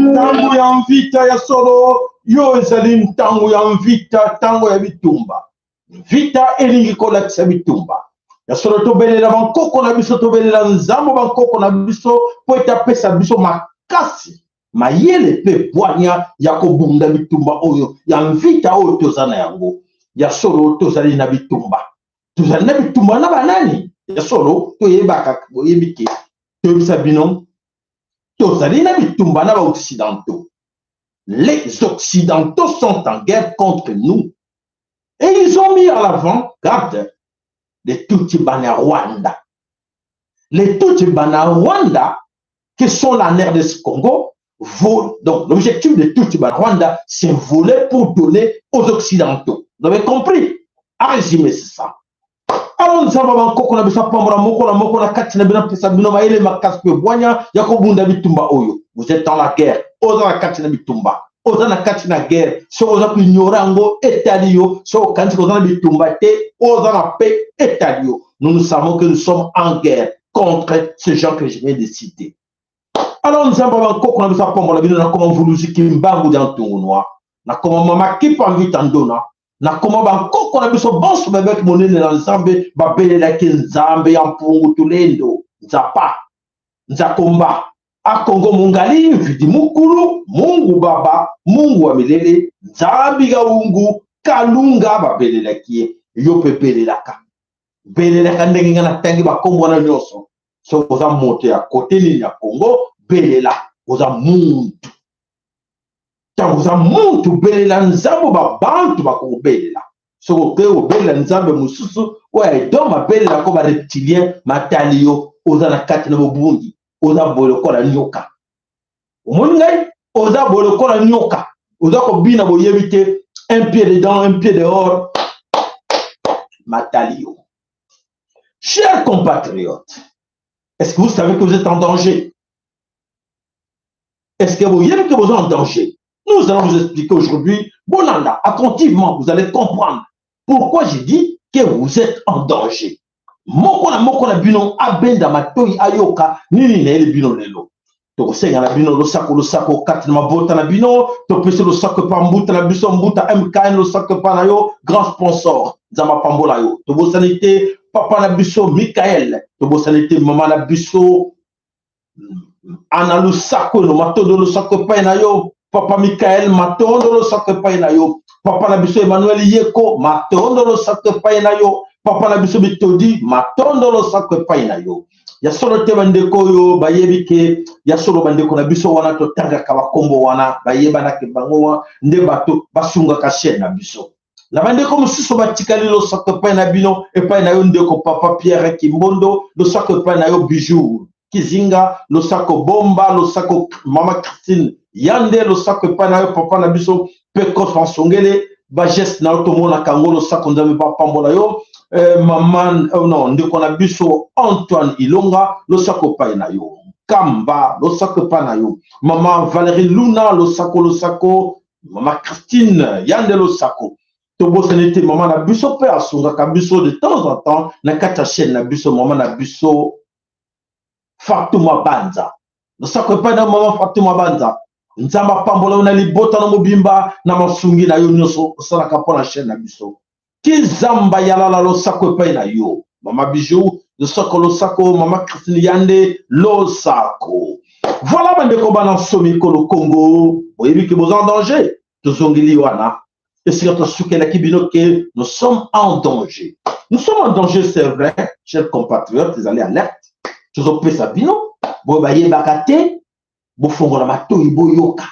Tangu ya mvita ya solo yo ezali tangu ya mvita tango ya bitumba vita elingi kolakisa bitumba ya solo tobelela bankoko na biso tobelela nzambo bankoko na biso po ete apesa biso makasi mayele pe bwanya ya kobunda bitumba oyo ya mvita oyo toza na yango ya solo tozali na bitumba na banani ya solo toyebaka boyebike toyebisa bino tozali na bitumba na ba-occidentaux. Les occidentaux sont en guerre contre nous et ils ont mis à l'avant, regarde, les Tutsi-Bana Rwanda. Les Tutsi-Bana Rwanda, qui sont la RDC Congo, volent. Donc l'objectif des Tutsi-Bana Rwanda, c'est voler pour donner aux occidentaux. Vous avez compris? À résumer, c'est ça. Alors nous avons encore qu'on a besoin de vous êtes dans la guerre. Oza na katina bitumba. Oza na katina guerre. So oza kunyorango etalio. So kanti oza na bitumba te. Oza na paix etalio. Nous savons que nous sommes en guerre contre ces gens que je viens de citer. Alors nous avons encore qu'on a besoin de comment vous nous kimbangu dans ton noir. Na comment mama qui pas envie t'andona. Na comment banko qu'on a besoin bon sur bébé monene dans Nzambe babele la Nzambe yampungu tulendo nzapa nzakomba a Congo mungali vidi mukulu Mungu baba Mungu wa milele Nzambi gaungu kalunga babele la kie yo pepele la ka bele la ka ndenge ngana tangi ba Congo na nyoso so oza monte ya côté ni ya Congo bele la oza muntu Oza muntu belela nzambo ba bantu bakobelela soko ke obelela nzambe mususu oya idoma belela ko ba reptilien matalio oza na kati na bobundi oza boloko la nyoka omoni ngai oza boloko la nyoka oza ko bina boyebite un pied dedans un pied dehors matalio. Chers compatriotes, est-ce que vous savez que vous êtes en danger? Est-ce que vous savez que vous êtes en danger? Nous allons vous expliquer aujourd'hui, Bonanda, attentivement, vous allez comprendre pourquoi j'ai dit que vous êtes en danger. Moko na bino abenda matoi ayoka nini na ele bino lelo. To senga na bino lo sako kati na mabota na bino, to pese lo sako pa mbuta na biso mbuta MKN lo sako pa na yo grand sponsor Nzamba Pambola yo. To bosanité papa na biso Michael, to bosanité maman na biso Ana lo sako no matodo lo sako pa na yo. Papa Michael matondo lo sakpa na yo. Papa na biso Emmanuel Yeko matondo lo sakpa na yo. Papa na biso Bitodi matondo lo sakpa na yo. Ya solo te bandeko yo bayebike ya solo bandeko na biso wana to tanga ka bakombo wana bayeba na ke bango nde bato basunga ka chaîne na biso. La bandeko mususu batikali lo sakpa na bino epa na yo ndeko papa Pierre Kimbondo lo sakpa na yo Bijou Kizinga lo sako bomba lo sako mama Christine Yande lo sako pa na yo papa na biso Pekos Fansongele ba geste na otomo na kango lo sako Nzambe pa Pambola yo maman non ndeko na biso Antoine Ilonga lo sako pa na yo Kamba lo sako pa na yo maman Valérie Luna lo sako maman Christine Yande lo sako to bosenete maman na biso pe asunga ka biso de temps en temps na kata chaîne na biso maman na biso Fatuma Banza lo sako pa na maman Fatuma Banza Nzamba Pambola na libota na mobimba na masungi na yo nyoso sala ka pona chaîne na biso Kizamba yalala lo sako pa na yo mama Bijou lo sako mama Christine Yande lo sako Voilà, bandeko bana somi ko le Congo. Vous avez vu que vous êtes en danger. Tozongili wana. Et c'est notre soukela kibino que nous sommes en danger. Nous sommes en danger, c'est vrai, chers compatriotes, les allez alerte. Tozopé sabino. Bo baye bakate. Bo fongo la matoi bo yoka.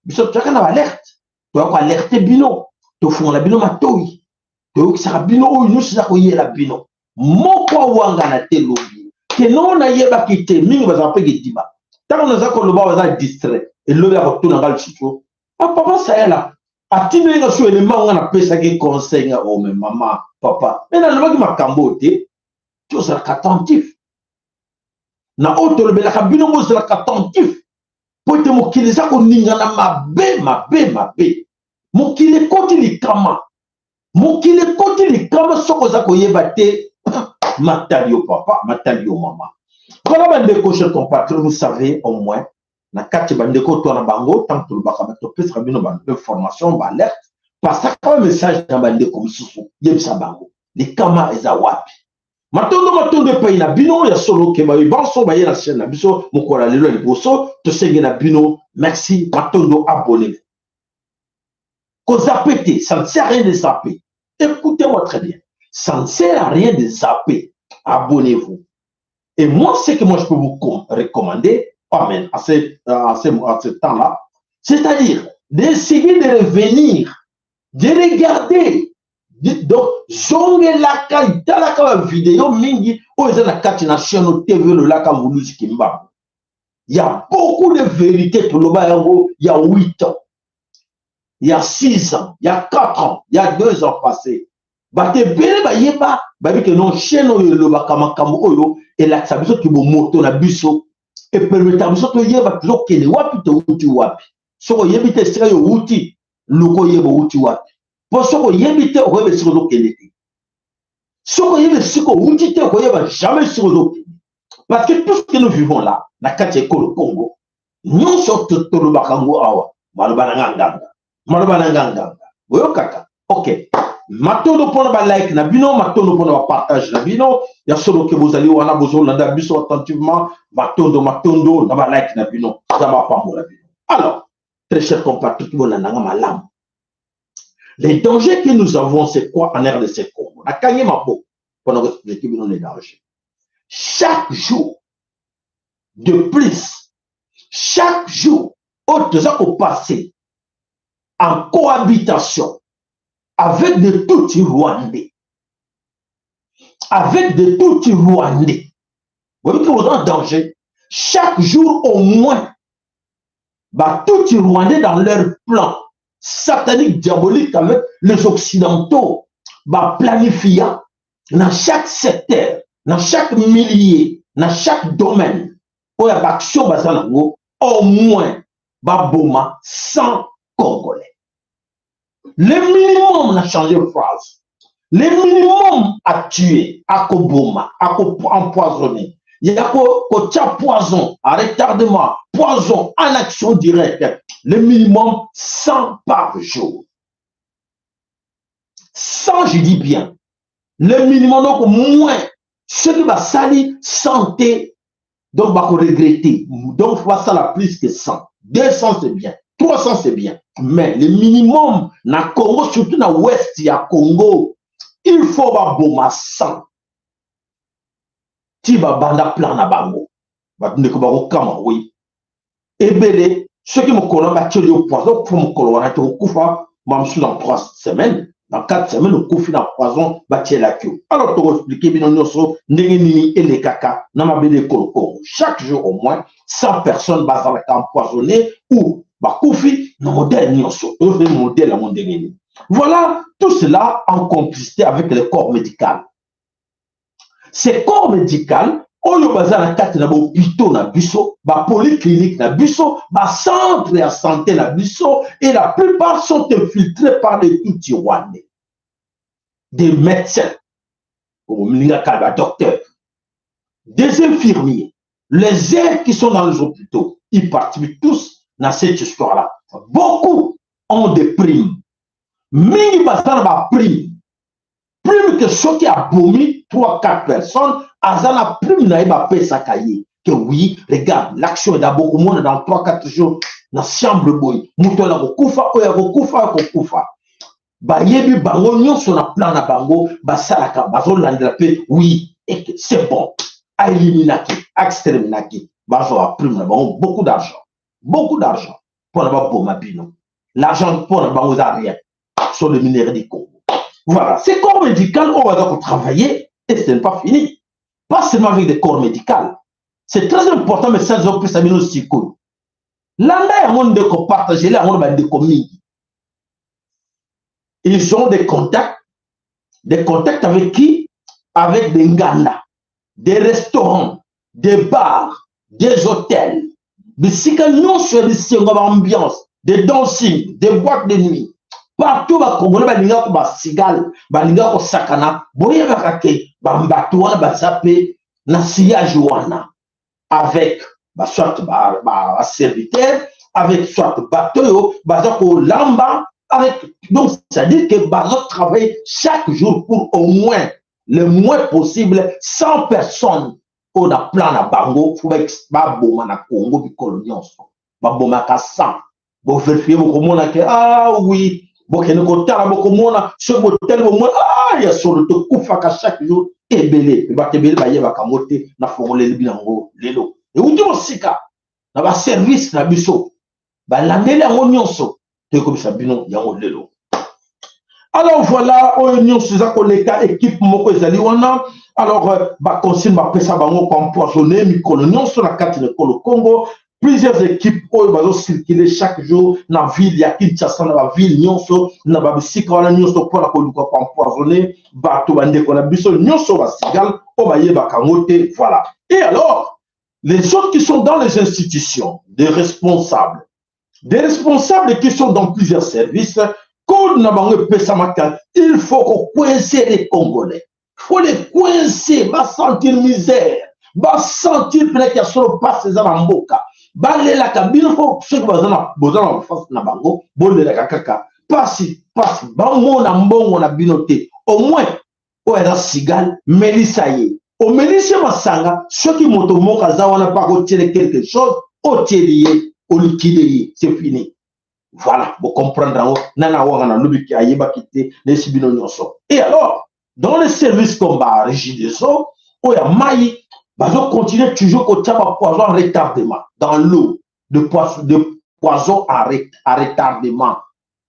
Biso tchaka na alerte. To ko alerte bino. To fongo la bino matoi. To sera bino o nous sa ko yela bino. Moko wanga na te lobi. Que non na yeba kite mingi baza pe diba. Tant qu'on a ça le bas va distrait et le va retourner dans le chito. Ah papa ça est là. A ti ne sur élément on a appelé ça qui conseille oh mais maman papa. Mais dans le bas qui m'a camboté, tu seras attentif. Na auto le bela kabino mo sera attentif. Pour te mokili ça ko ninga na mabe. Mokili koti li kama. Mokili koti li kama soko za ko yebate matalio papa, matalio maman. Voilà, bandeko, chers compatriotes, vous savez au moins, na kati bandeko to na bango, tant que le baka to pesa bino ba information ba alerte, parce que un message na bandeko misusu, yebisa bango. Les kama eza wapi. Matondo pe na bino ya solo ke ba banso ba na chaîne na biso mokola lelo liboso, to senge na bino, merci, matondo abonnez-vous. Ko zapete, ça ne sert à rien de zapper. Écoutez-moi très bien. Ça ne sert à rien de zapper. Abonnez-vous. Et moi, ce que moi je peux vous recommander, amen, à ce temps-là, c'est-à-dire d'essayer de revenir, de regarder, donc, zonge la vidéo mingi, la chaîne TV, le lac Kimba. Il y a beaucoup de vérités pour le Bayango, il y a 8 ans, il y a 6 ans, il y a 4 ans, il y a 2 ans passés. Bate bele ba yeba ba bi que non chaîne le bakama kambo oyo et la sabiso ki bo moto na biso et permettre biso to yeba toujours kele wapi to uti wapi soko yebite sira yo uti luko yebo uti wapi po soko yebite o yebe siko do kele soko yebe siko uti te ko yeba jamais siko do parce que tout ce que nous vivons là na kati ko le Congo non sorte to le bakango awa malobana nganga oyo kaka OK. Matondo pona ba like na bino, matondo pona ba partage na bino. Ya solo que vous allez wana bozo landa biso attentivement, matondo na ba like na bino. Ça va pas mo la bino. Alors, très chers compatriotes, malam. Les dangers que nous avons, c'est quoi en RDC Congo? Na kanye mabo pendant que expliquer bino les dangers. Chaque jour de plus, chaque jour, autres à passer en cohabitation avec de tout Rwandais. Avec de tout Rwandais. Vous voyez que vous êtes en danger. Chaque jour au moins, bah, tout Rwandais dans leur plan satanique, diabolique avec les Occidentaux, bah, planifiant dans chaque secteur, dans chaque millier, dans chaque domaine, où il y a action, bah, au moins, bah, Boma, 100 Congolais. Le minimum n'a changé de phrase. Le minimum a tué, a koboma, a empoisonné. Il y a poison, à retardement, poison en action directe. Le minimum 100 par jour. 100, je dis bien. Le minimum, donc moins. Ce qui va salir, santé, donc va regretter. Donc, il va salir plus que 100. 200, c'est bien. 300, c'est bien. Mais le minimum, na Congo, surtout dans l'ouest, il y a Congo, il faut avoir boma 100. Tiba banda plan na bango. Ne ko kama, oui. Et belé, ceux qui me connaissent, bah, tu au poison, pour me connaître, au koufa, même sous dans 3 semaines, dans 4 semaines, au koufi dans poison, bah, tu es la queue. Alors, pour expliquer, bien, nous sommes, nini et les caca, n'a ma belé Congo. Chaque jour, au moins, 100 personnes, bah, ça va être empoisonnées ou, bah, koufi, nos modèles, nous sommes, modèles à mon dernier. Voilà, tout cela en complicité avec le corps médical. Ces corps médicaux, on le base à la carte na hôpital na biso, ba polyclinique na biso, ba centre de santé na biso, et la plupart sont infiltrés par les tout rwandais. Des médecins, docteurs, des infirmiers, les aides qui sont dans les hôpitaux, ils participent tous dans cette histoire-là. Beaucoup ont des primes. Mini basana ba prime. Prime que ceux qui a vomi 3-4 personnes, azana prime na iba pesa kaye. que oui, regarde, l'action est d'abord au monde dans 3-4 jours, dans la chambre boy, moutola kokufa, oya kokufa, kokufa. Ba yebi bango nyonso na plan na bango, ba salaka, bazo landela pe, oui, et que c'est bon. A éliminaki, a exterminaki, bazo a prime na bango, beaucoup d'argent. Beaucoup d'argent. Pour la boma bino. L'argent pour la bango a rien. Sur le minerai du Congo. Voilà, ces corps médicaux, on va travailler et ce n'est pas fini. Pas seulement avec des corps médicaux. C'est très important, mais ça, on peut s'amener aussi cool. L'anda est un monde de partager, là, on va de commis. Ils ont des contacts avec qui? Avec des nganda, des restaurants, des bars, des hôtels, des cicagnons sur des ambiances, des dancing, des boîtes de nuit. Partout, ba Congolais, ba linga ko ba sigal, ba linga ko sakana, boye ba kake, ba mbatuana, ba zape, na sillage wana, avec, ba soit ba serviteur, avec soit bateau, ba zako lamba, avec, donc, c'est-à-dire que ba zako travaille chaque jour pour au moins, le moins possible, 100 personnes, on a plan à Bango, faut ba boma na Congo, bi colonion, ba boma ka 100, bo vérifier, bo komona ke, ah oui, bokene kotala bokomona ce motel bomona ah ya solo to kufaka chaque jour ebele batebele baye bakamote na fongoleli binango lelo e uti mosika na ba service na biso balandeli yango nyonso to komisa bino yango lelo. Alors voilà oyo nyonso za koleka équipe moko ezali wana alors ba consigne ba pesa bango empoisonné mikolo nyonso na kati na Congo. Plusieurs équipes qui circuler chaque jour dans la ville, il y a Kinshasa, dans la ville, nyonso, dans la bisika, on a nyonso pour la conduite empoisonnée, bateau bandé qu'on a biso, nyonso va sigal, on va y bakamote, voilà. Et alors, les autres qui sont dans les institutions, des responsables qui sont dans plusieurs services, il faut qu'on coince les Congolais. Il faut les coincer, va sentir misère, va sentir peut-être qu'il y a solo pas ces amboka. Balé la cabine, faut que ceux qui besoin de face na bango, bolé la kaka, passi, bango na mbongo na binoté, au moins, o era sigal, melisaye. Au melisse masanga, ceux qui motomoka za wana pas retirer quelque chose, au tielier, au liquider, c'est fini. Voilà, vous comprendrez, nana wangana lubiki ayeba kite, les sibino nyonso. Et alors, dans les services combat, régie des eaux, o ya maï, on continue toujours au tabac poison en retardement dans l'eau de poison à retardement.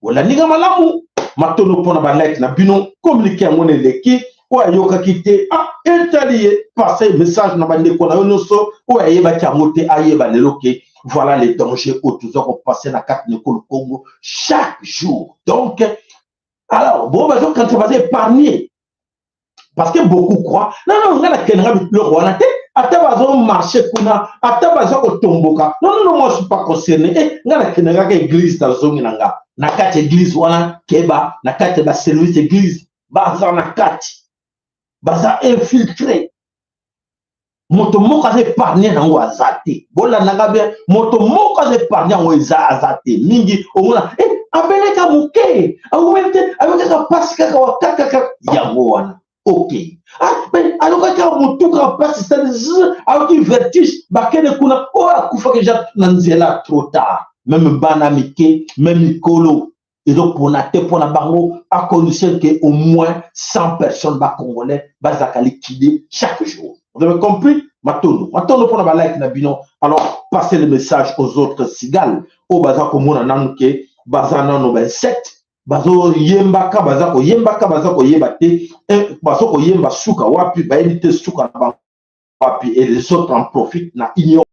Voilà, ni gamalamu matono pona balek na bino communiquer mon eleki ou ayoka kité ah intalié passer message na bande ko na yonoso ou ayeba kamote ayeba leloke voilà les dangers autour qu'on passer na carte de Congo chaque jour. Donc alors bon quand tu vas épargner parce que beaucoup croient non on a la kenra le roi na tête. Atabazo marché kuna, atabazo tomboka. Non, moi je suis pas concerné. Eh, ngana kenera ka église dans zongi nanga. Na kati église wana keba, na kati ba service église, baza na kati. Baza infiltré. Moto moka ze parni nango azate. Bola nanga bien, moto moka ze parni nango azate. Mingi omona, eh, abeleka muke. Awete, avec ka pasika ka wakaka yango wana. Ok. Ah, mais alors quand on tout passe, c'est-à-dire, alors qu'il vertige, bakene kuna, oh, kufa que j'ai nanzela trop tard. Même banamike, même Nicolo. Et donc, pour la bango, à condition qu'au moins 100 personnes bas congolais, bas liquider chaque jour. Vous avez compris? Matono pour la like nabino. Alors, passez le message aux autres cigales. Au bazar comme on a nanke, bazar non 27. Bazo yembaka bazako yebate bazo ko yemba suka wapi ba éviter suka wapi et les autres en profitent na ignorent